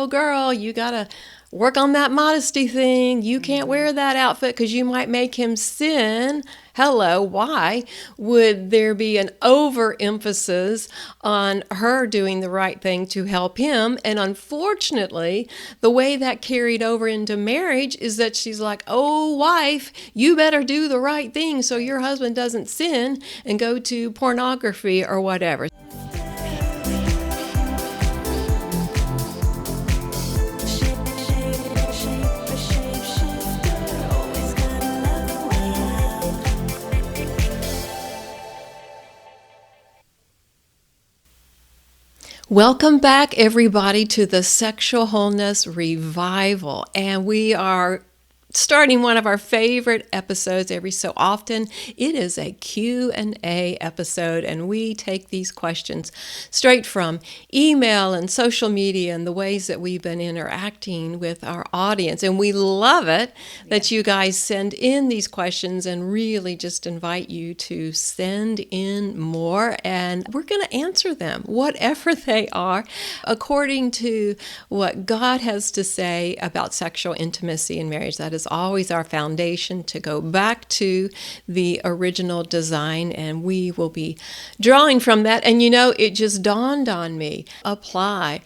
girl, you got to work on that modesty thing. You can't wear that outfit because you might make him sin. Hello, why would there be an overemphasis on her doing the right thing to help him? And unfortunately, the way that carried over into marriage is that she's like, oh, wife, you better do the right thing so your husband doesn't sin and go to pornography or whatever. Welcome back, everybody, to the Sexual Wholeness Revival. And we are starting one of our favorite episodes every so often. It is a Q&A episode, and we take these questions straight from email and social media and the ways that we've been interacting with our audience. And we love it that you guys send in these questions, and really just invite you to send in more, and we're going to answer them, whatever they are, according to what God has to say about sexual intimacy in marriage. That is always our foundation, to go back to the original design, and we will be drawing from that. And you know, it just dawned on me, apply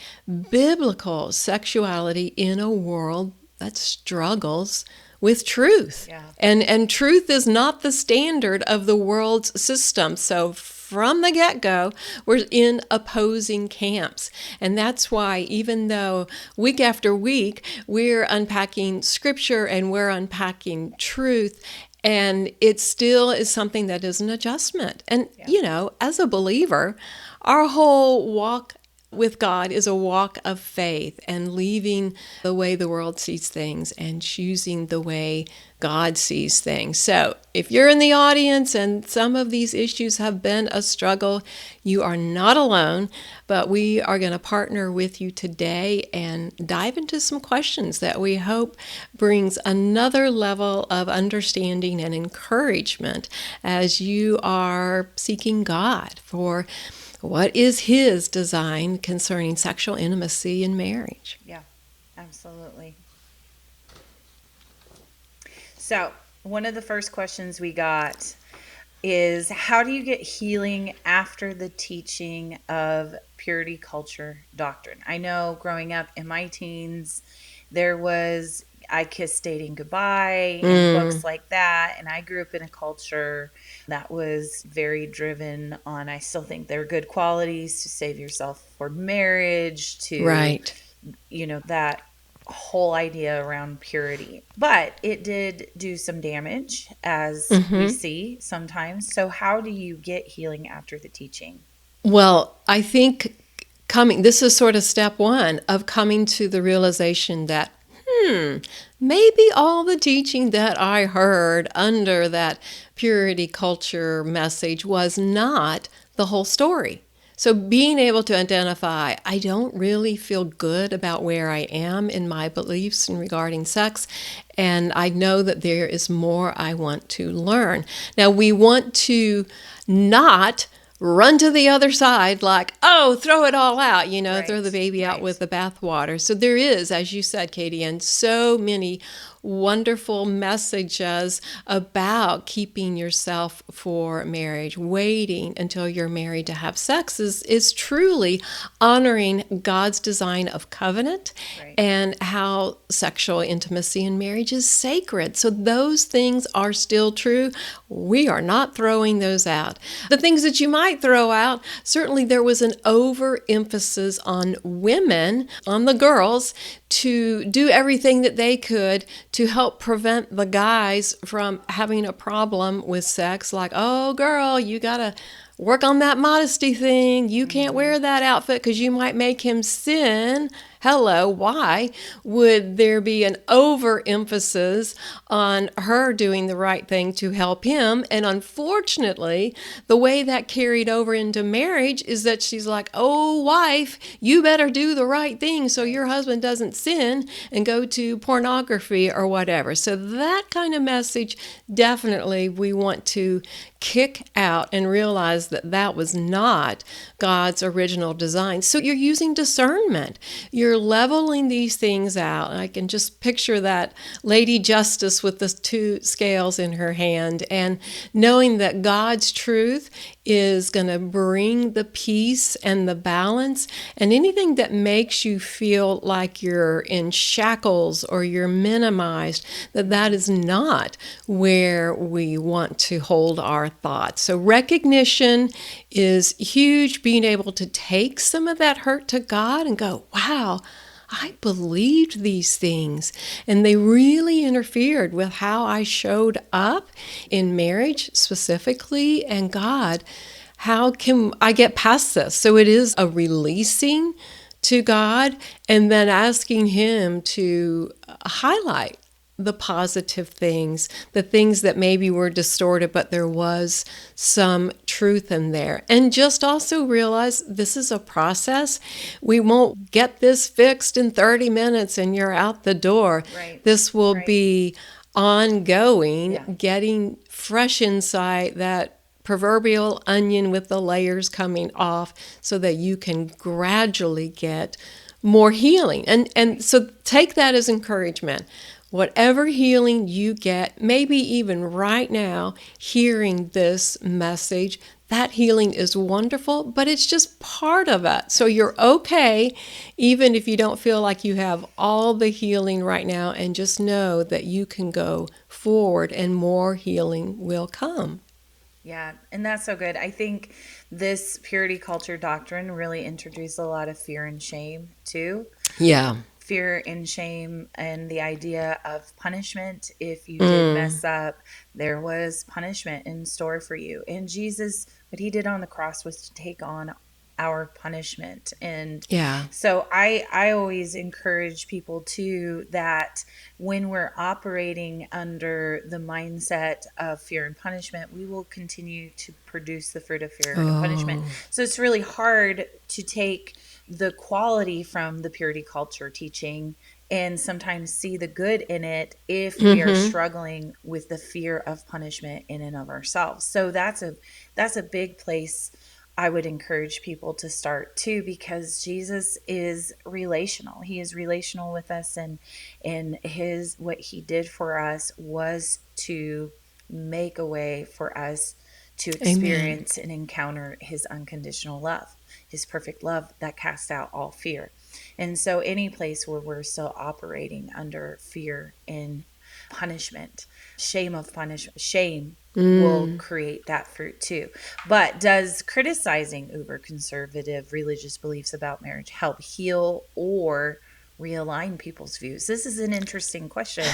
biblical sexuality in a world that struggles with truth. Yeah. And truth is not the standard of the world's system. So from the get-go, we're in opposing camps. And that's why, even though week after week, we're unpacking scripture and we're unpacking truth, and it still is something that is an adjustment. And, you know, as a believer, our whole walk with God is a walk of faith, and leaving the way the world sees things and choosing the way God sees things. So if you're in the audience and some of these issues have been a struggle, you are not alone, but we are going to partner with you today and dive into some questions that we hope brings another level of understanding and encouragement as you are seeking God for what is His design concerning sexual intimacy in marriage. Yeah, absolutely. So, one of the first questions we got is, how do you get healing after the teaching of purity culture doctrine? I know growing up in my teens, there was I Kissed Dating Goodbye and books like that. And I grew up in a culture that was very driven on, I still think there are good qualities to save yourself for marriage, to, you know, that whole idea around purity. But it did do some damage, as we see sometimes. So how do you get healing after the teaching? Well, I think this is sort of step one of coming to the realization that maybe all the teaching that I heard under that purity culture message was not the whole story. So being able to identify, I don't really feel good about where I am in my beliefs in regarding sex, and I know that there is more I want to learn. Now, we want to not run to the other side like, oh, throw it all out, you know, throw the baby out with the bathwater. So there is, as you said, Katieann, so many wonderful messages about keeping yourself for marriage. Waiting until you're married to have sex is truly honoring God's design of covenant and how sexual intimacy in marriage is sacred. So those things are still true. We are not throwing those out. The things that you might throw out, certainly there was an overemphasis on women, on the girls, to do everything that they could to help prevent the guys from having a problem with sex. Like, oh, girl, you got to work on that modesty thing. You can't wear that outfit because you might make him sin. Hello, why would there be an overemphasis on her doing the right thing to help him? And unfortunately, the way that carried over into marriage is that she's like, oh, wife, you better do the right thing so your husband doesn't sin and go to pornography or whatever. So that kind of message, definitely we want to kick out and realize that that was not God's original design. So you're using discernment. You're leveling these things out. And I can just picture that Lady Justice with the two scales in her hand, and knowing that God's truth is going to bring the peace and the balance, and anything that makes you feel like you're in shackles or you're minimized, that is not where we want to hold our thoughts. So recognition is huge, being able to take some of that hurt to God and go, wow, I believed these things, and they really interfered with how I showed up in marriage specifically. And God, how can I get past this? So it is a releasing to God, and then asking Him to highlight the positive things, the things that maybe were distorted, but there was some truth in there. And just also realize this is a process. We won't get this fixed in 30 minutes and you're out the door. Right. This will be ongoing, Yeah. getting fresh insight, that proverbial onion with the layers coming off, so that you can gradually get more healing. And so take that as encouragement. Whatever healing you get, maybe even right now, hearing this message, that healing is wonderful, but it's just part of it. So you're okay, even if you don't feel like you have all the healing right now, and just know that you can go forward and more healing will come. Yeah, and that's so good. I think this purity culture doctrine really introduced a lot of fear and shame too. Yeah. Fear and shame, and the idea of punishment. If you did mess up, there was punishment in store for you. And Jesus, what He did on the cross was to take on our punishment. And Yeah. so I always encourage people too, that when we're operating under the mindset of fear and punishment, we will continue to produce the fruit of fear and punishment. So it's really hard to take the quality from the purity culture teaching and sometimes see the good in it if we are struggling with the fear of punishment in and of ourselves. So that's a big place I would encourage people to start too, because Jesus is relational. He is relational with us, and what He did for us was to make a way for us to experience and encounter His unconditional love, His perfect love that casts out all fear. And so any place where we're still operating under fear and punishment, shame will create that fruit too. But does criticizing uber conservative religious beliefs about marriage help heal or realign people's views? This is an interesting question.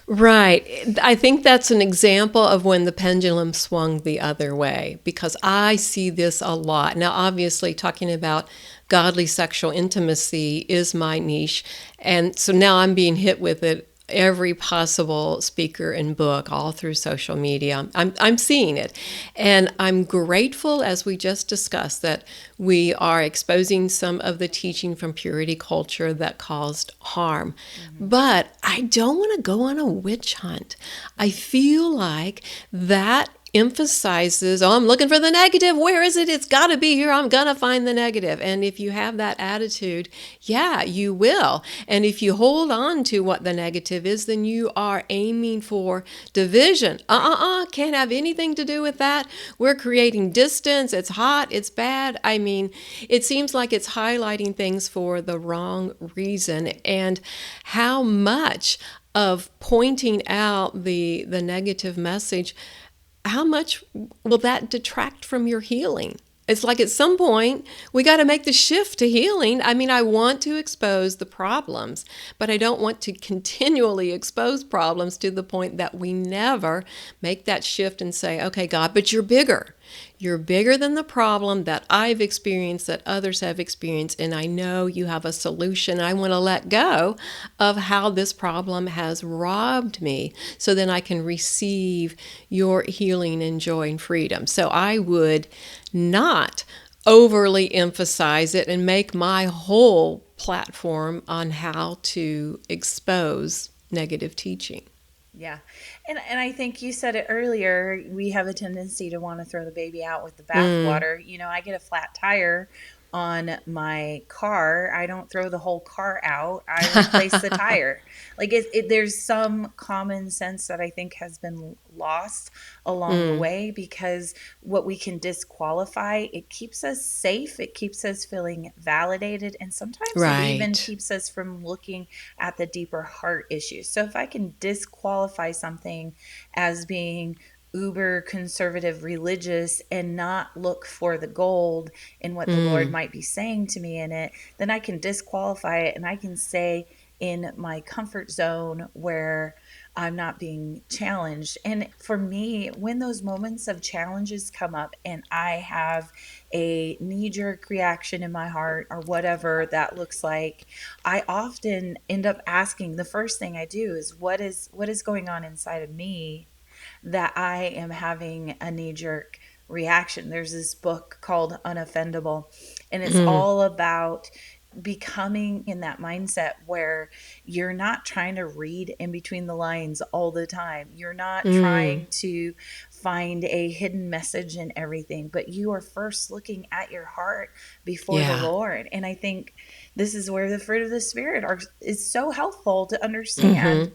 Right. I think that's an example of when the pendulum swung the other way, because I see this a lot. Now, obviously, talking about godly sexual intimacy is my niche. And so now I'm being hit with it, every possible speaker and book, all through social media. I'm seeing it. And I'm grateful, as we just discussed, that we are exposing some of the teaching from purity culture that caused harm. But I don't want to go on a witch hunt. I feel like that emphasizes, I'm looking for the negative. Where is it? It's got to be here. I'm going to find the negative. And if you have that attitude, yeah, you will. And if you hold on to what the negative is, then you are aiming for division. Can't have anything to do with that. We're creating distance. It's hot. It's bad. I mean, it seems like it's highlighting things for the wrong reason. And how much of pointing out the negative message, how much will that detract from your healing? It's like at some point, we got to make the shift to healing. I mean, I want to expose the problems, but I don't want to continually expose problems to the point that we never make that shift and say, okay, God, but you're bigger. You're bigger than the problem that I've experienced, that others have experienced, and I know you have a solution. I want to let go of how this problem has robbed me, so then I can receive your healing and joy and freedom. So I would not overly emphasize it and make my whole platform on how to expose negative teaching. Yeah. And I think you said it earlier, we have a tendency to want to throw the baby out with the Mm, bathwater. I get a flat tire on my car. I don't throw the whole car out. I replace the tire. Like there's some common sense that I think has been lost along the mm, way, because what we can disqualify, it keeps us safe, it keeps us feeling validated, and sometimes it even right. keeps us from looking at the deeper heart issues. So if I can disqualify something as being uber conservative religious and not look for the gold in what the Lord Mm, might be saying to me in it, then I can disqualify it and I can stay in my comfort zone where I'm not being challenged. And for me, when those moments of challenges come up and I have a knee jerk reaction in my heart or whatever that looks like, I often end up asking, the first thing I do is what is going on inside of me that I am having a knee jerk reaction. There's this book called Unoffendable, and it's mm, all about becoming in that mindset where you're not trying to read in between the lines all the time. You're not mm, trying to find a hidden message in everything, but you are first looking at your heart before the yeah. Lord. And I think this is where the fruit of the Spirit is so helpful to understand. Mm-hmm.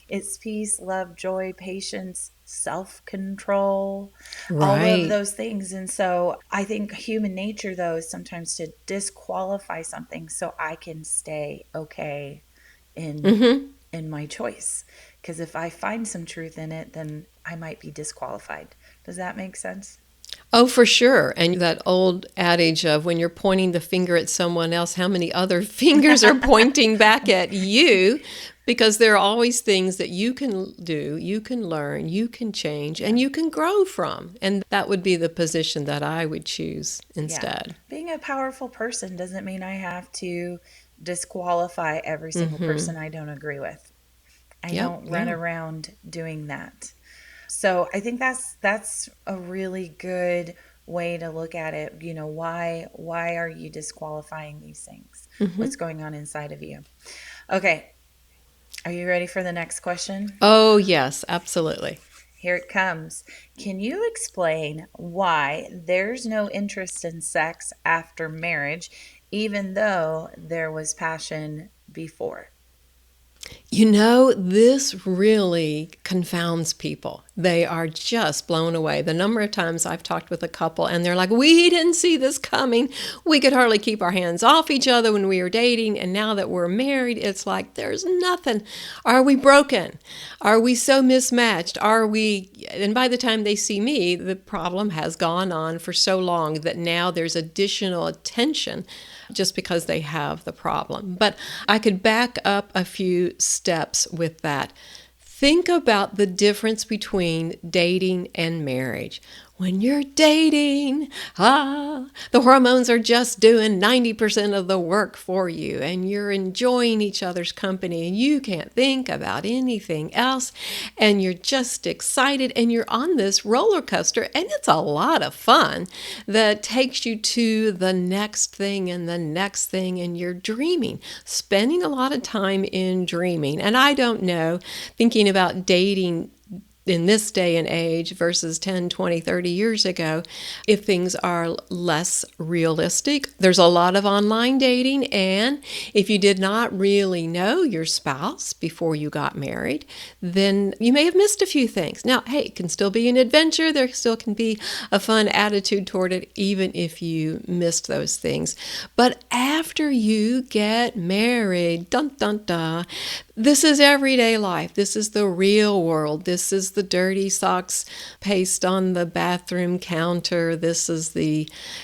It's peace, love, joy, patience, self control, all of Right. those things. And so I think human nature, though, is sometimes to disqualify something so I can stay okay in Mm-hmm. in my choice. Because if I find some truth in it, then I might be disqualified. Does that make sense? Oh, for sure. And that old adage of when you're pointing the finger at someone else, how many other fingers are pointing back at you? Because there are always things that you can do, you can learn, you can change, Yeah. and you can grow from. And that would be the position that I would choose Yeah. instead. Being a powerful person doesn't mean I have to disqualify every single Mm-hmm. person I don't agree with. I Yep. don't run Yeah. around doing that. So I think that's a really good way to look at it. Why are you disqualifying these things? Mm-hmm. What's going on inside of you? Okay, are you ready for the next question? Oh, yes, absolutely. Here it comes. Can you explain why there's no interest in sex after marriage, even though there was passion before? This really confounds people. They are just blown away. The number of times I've talked with a couple and they're like, we didn't see this coming. We could hardly keep our hands off each other when we were dating. And now that we're married, it's like, there's nothing. Are we broken? Are we so mismatched? Are we? And by the time they see me, the problem has gone on for so long that now there's additional attention just because they have the problem. But I could back up a few steps with that. Think about the difference between dating and marriage. When you're dating, the hormones are just doing 90% of the work for you, and you're enjoying each other's company, and you can't think about anything else, and you're just excited, and you're on this roller coaster, and it's a lot of fun that takes you to the next thing and the next thing, and you're dreaming, spending a lot of time in dreaming. And I don't know, thinking about dating in this day and age versus 10, 20, 30 years ago, if things are less realistic. There's a lot of online dating, and if you did not really know your spouse before you got married, then you may have missed a few things. Now, hey, it can still be an adventure. There still can be a fun attitude toward it, even if you missed those things. But after you get married, dun dun dun, this is everyday life. This is the real world. This is the dirty socks paste on the bathroom counter.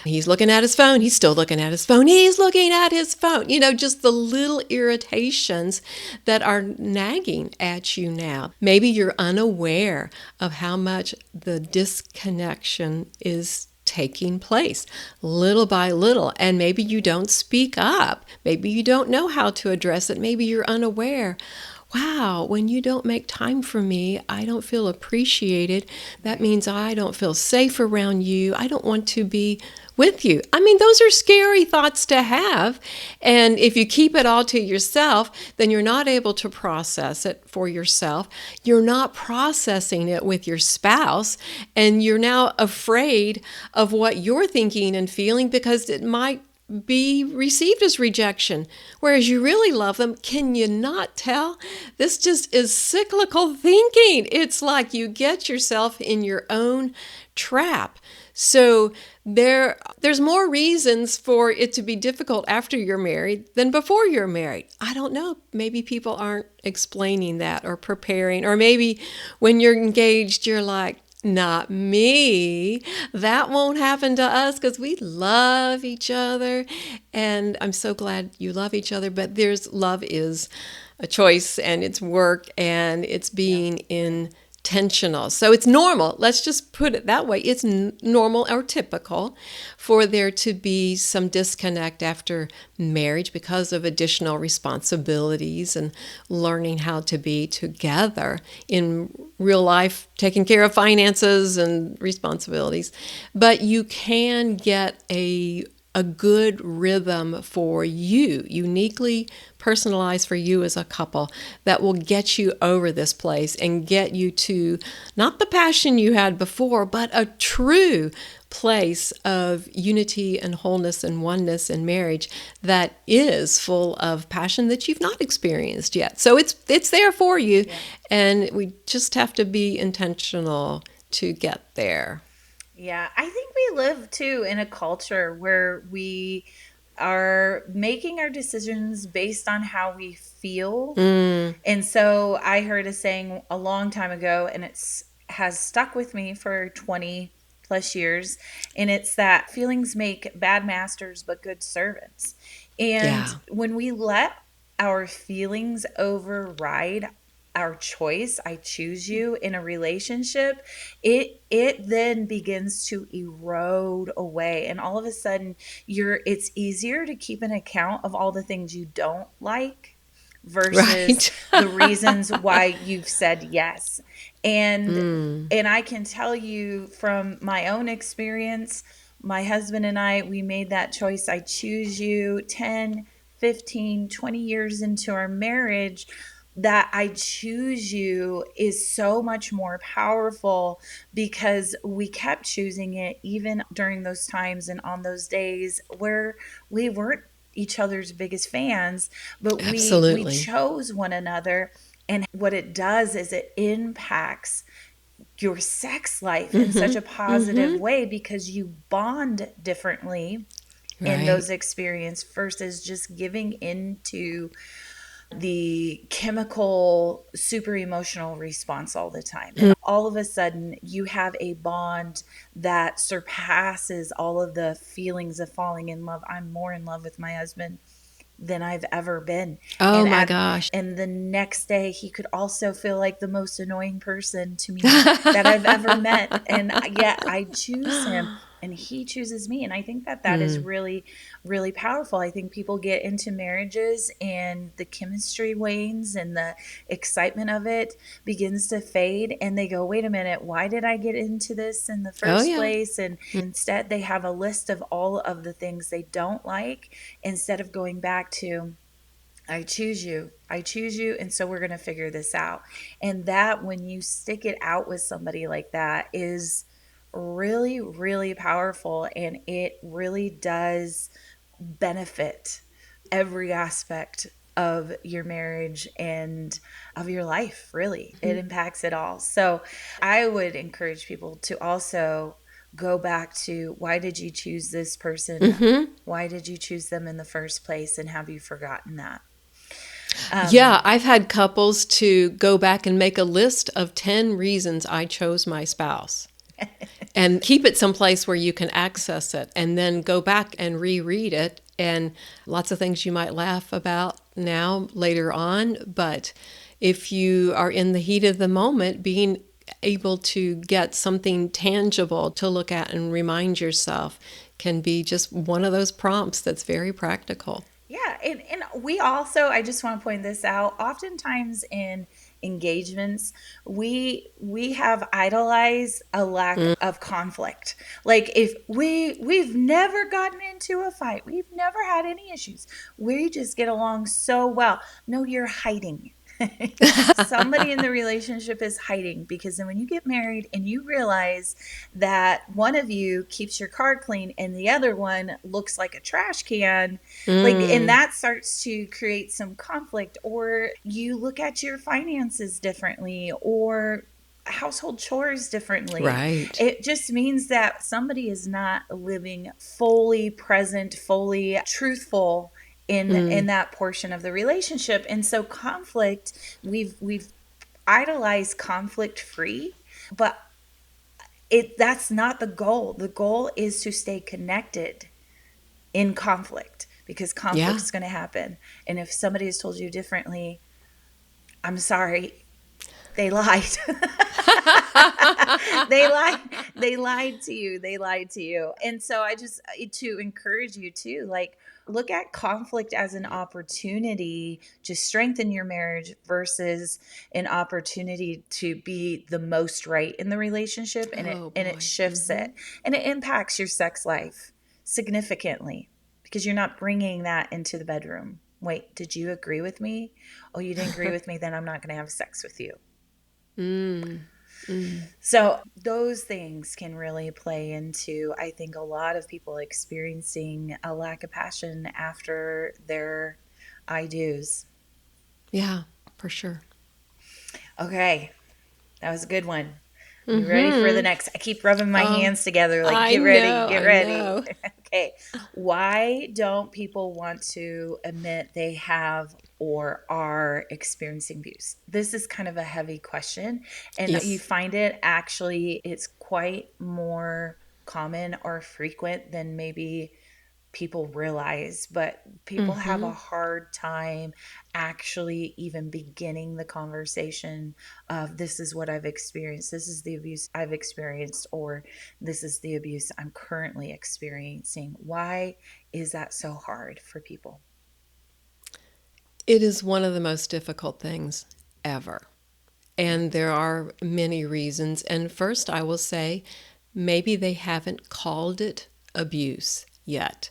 He's looking at his phone. He's still looking at his phone. He's looking at his phone. Just the little irritations that are nagging at you now. Maybe you're unaware of how much the disconnection is taking place little by little, and maybe you don't speak up, maybe you don't know how to address it, maybe you're unaware. wow, when you don't make time for me, I don't feel appreciated. That means I don't feel safe around you. I don't want to be with you. I mean, those are scary thoughts to have. And if you keep it all to yourself, then you're not able to process it for yourself. You're not processing it with your spouse. And you're now afraid of what you're thinking and feeling because it might be received as rejection, whereas you really love them. Can you not tell? This just is cyclical thinking. It's like you get yourself in your own trap. So there's more reasons for it to be difficult after you're married than before you're married. I don't know. Maybe people aren't explaining that or preparing, or maybe when you're engaged, you're like, not me. That won't happen to us because we love each other. And I'm so glad you love each other. But love is a choice, and it's work, and it's being intentional. So it's normal. Let's just put it that way. It's normal or typical for there to be some disconnect after marriage because of additional responsibilities and learning how to be together in real life, taking care of finances and responsibilities. But you can get a good rhythm for you, uniquely personalized for you as a couple, that will get you over this place and get you to not the passion you had before, but a true place of unity and wholeness and oneness in marriage that is full of passion that you've not experienced yet. So it's there for you, and we just have to be intentional to get there. Yeah, I think we live too in a culture where we are making our decisions based on how we feel. And so I heard a saying a long time ago, and has stuck with me for 20 plus years, and it's that feelings make bad masters but good servants. And Yeah. when we let our feelings override our choice, I choose you in a relationship, it then begins to erode away, and all of a sudden it's easier to keep an account of all the things you don't like versus Right. the reasons why you've said yes. And I can tell you from my own experience, my husband and we made that choice. I choose you 10, 15, 20 years into our marriage. That I choose you is so much more powerful because we kept choosing it even during those times and on those days where we weren't each other's biggest fans, but we Absolutely. chose one another. And what it does is it impacts your sex life in such a positive way because you bond differently in Right. those experiences versus just giving into the chemical super emotional response all the time. And all of a sudden you have a bond that surpasses all of the feelings of falling in love. I'm more in love with my husband than I've ever been. Oh my gosh. And the next day he could also feel like the most annoying person to me that I've ever met. And yet I choose him and he chooses me. And I think that is really, really powerful. I think people get into marriages and the chemistry wanes and the excitement of it begins to fade. And they go, wait a minute, why did I get into this in the Oh first yeah. place? And instead they have a list of all of the things they don't like instead of going back to, I choose you. I choose you. And so we're going to figure this out. And that when you stick it out with somebody like that is really, really powerful. And it really does benefit every aspect of your marriage and of your life, really. It impacts it all. So I would encourage people to also go back to, why did you choose this person? Why did you choose them in the first place? And have you forgotten that? Yeah, I've had couples to go back and make a list of 10 reasons I chose my spouse and keep it someplace where you can access it and then go back and reread it. And lots of things you might laugh about now later on. But if you are in the heat of the moment, being able to get something tangible to look at and remind yourself can be just one of those prompts that's very practical. Yeah, and we also, I just want to point this out, oftentimes in engagements, we have idolized a lack of conflict. Like if we've never gotten into a fight, we've never had any issues. We just get along so well. No, you're hiding. Somebody in the relationship is hiding, because then when you get married and you realize that one of you keeps your car clean and the other one looks like a trash can, like, and that starts to create some conflict, or you look at your finances differently, or household chores differently. Right. It just means that somebody is not living fully present, fully truthful in that portion of the relationship. And so conflict, we've idolized conflict free, but that's not the goal. The goal is to stay connected in conflict, because conflict Yeah. is going to happen. And if somebody has told you differently, I'm sorry, they lied. they lied. They lied to you. They lied to you. And so I just, to encourage you too, like, look at conflict as an opportunity to strengthen your marriage versus an opportunity to be the most right in the relationship. And Oh it boy. shifts it, and it impacts your sex life significantly, because you're not bringing that into the bedroom. Wait, did you agree with me? Oh, you didn't agree with me, then I'm not going to have sex with you. So those things can really play into, I think, a lot of people experiencing a lack of passion after their I do's. Yeah, for sure. Okay, that was a good one. You ready for the next? I keep rubbing my Oh, hands together like, I get ready, know. get I ready. know. Okay. Why don't people want to admit they have or are experiencing abuse? This is kind of a heavy question. And you Yes. find it actually, it's quite more common or frequent than maybe people realize, but people have a hard time actually even beginning the conversation of, this is what I've experienced, this is the abuse I've experienced, or this is the abuse I'm currently experiencing. Why is that so hard for people? It is one of the most difficult things ever. And there are many reasons. And first, I will say, maybe they haven't called it abuse yet.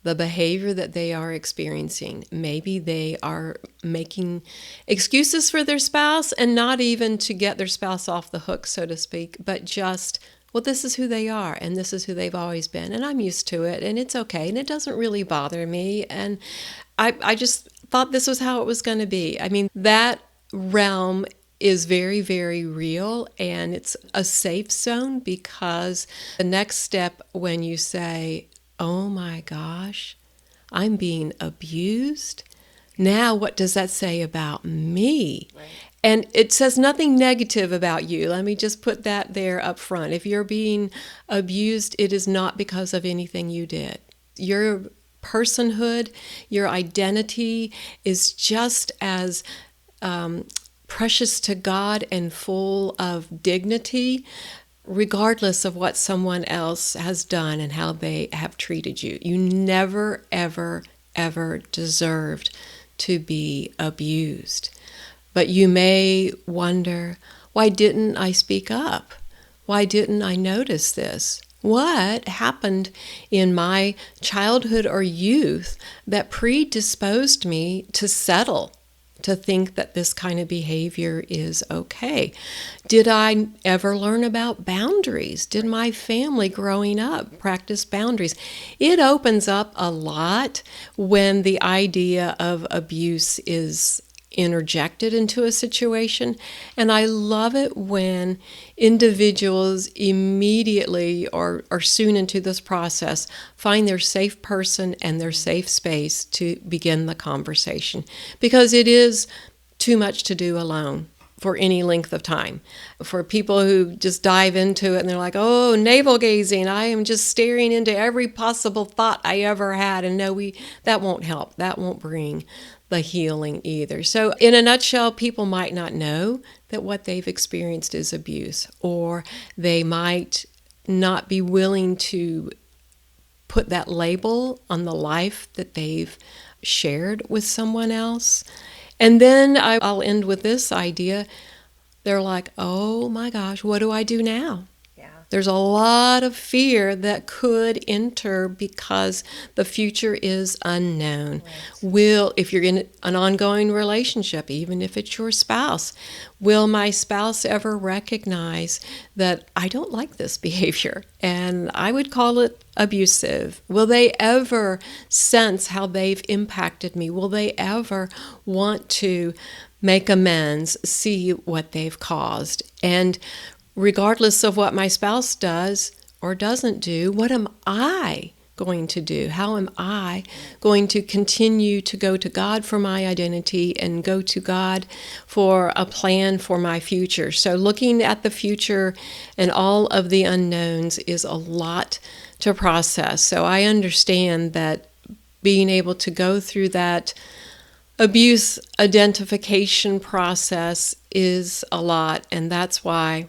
The behavior that they are experiencing, maybe they are making excuses for their spouse, and not even to get their spouse off the hook, so to speak, but just, well, this is who they are, and this is who they've always been, and I'm used to it, and it's okay, and it doesn't really bother me, and I just thought this was how it was going to be. I mean, that realm is very, very real, and it's a safe zone, because the next step when you say, oh my gosh, I'm being abused, now what does that say about me? Right. And it says nothing negative about you. Let me just put that there up front. If you're being abused, it is not because of anything you did. Your personhood, your identity is just as precious to God and full of dignity, regardless of what someone else has done and how they have treated you. You never, ever, ever deserved to be abused. But you may wonder, why didn't I speak up? Why didn't I notice this? What happened in my childhood or youth that predisposed me to settle, to think that this kind of behavior is okay? Did I ever learn about boundaries? Did my family growing up practice boundaries? It opens up a lot when the idea of abuse is interjected into a situation. And I love it when individuals immediately or soon into this process find their safe person and their safe space to begin the conversation, because it is too much to do alone for any length of time. For people who just dive into it and they're like, oh, navel gazing, I am just staring into every possible thought I ever had. And no, that won't help. That won't bring the healing either. So in a nutshell, people might not know that what they've experienced is abuse, or they might not be willing to put that label on the life that they've shared with someone else. And then I'll end with this idea. They're like, oh my gosh, what do I do now? Yeah. There's a lot of fear that could enter because the future is unknown. Right. If you're in an ongoing relationship, even if it's your spouse, will my spouse ever recognize that I don't like this behavior and I would call it abusive? Will they ever sense how they've impacted me? Will they ever want to make amends, see what they've caused? And regardless of what my spouse does or doesn't do, what am I going to do? How am I going to continue to go to God for my identity and go to God for a plan for my future? So looking at the future and all of the unknowns is a lot to process. So I understand that being able to go through that abuse identification process is a lot, and that's why,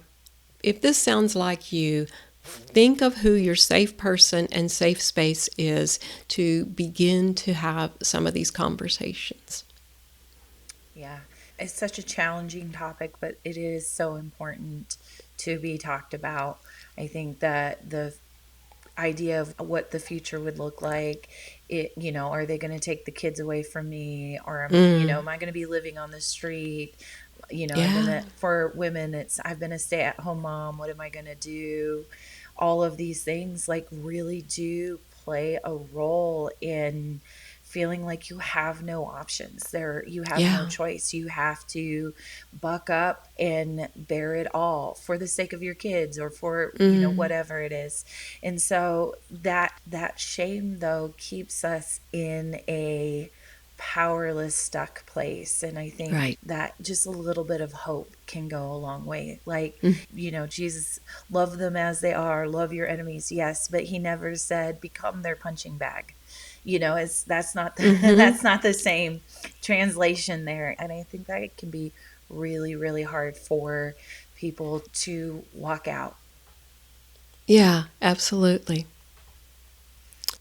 if this sounds like you, think of who your safe person and safe space is to begin to have some of these conversations. Yeah. It's such a challenging topic, but it is so important to be talked about. I think that the idea of what the future would look like, are they going to take the kids away from me, or am I going to be living on the street? Yeah. For women, I've been a stay-at-home mom. What am I going to do? All of these things like really do play a role in feeling like you have no options there. You have no Yeah. choice. You have to buck up and bear it all for the sake of your kids, or for whatever it is. And so that shame though keeps us in a powerless, stuck place. And I think Right. that just a little bit of hope can go a long way. Like, Jesus, love them as they are, love your enemies, yes, but he never said become their punching bag. That's not Mm-hmm. that's not the same translation there. And I think that it can be really, really hard for people to walk out. Yeah, absolutely.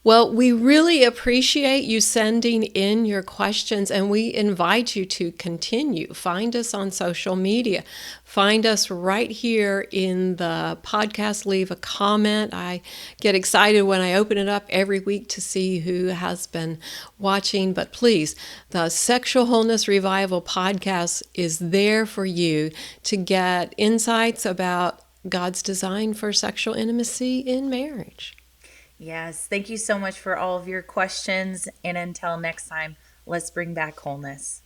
Well, we really appreciate you sending in your questions, and we invite you to continue. Find us on social media. Find us right here in the podcast. Leave a comment. I get excited when I open it up every week to see who has been watching. But please, the Sexual Wholeness Revival podcast is there for you to get insights about God's design for sexual intimacy in marriage. Yes, thank you so much for all of your questions. And until next time, let's bring back wholeness.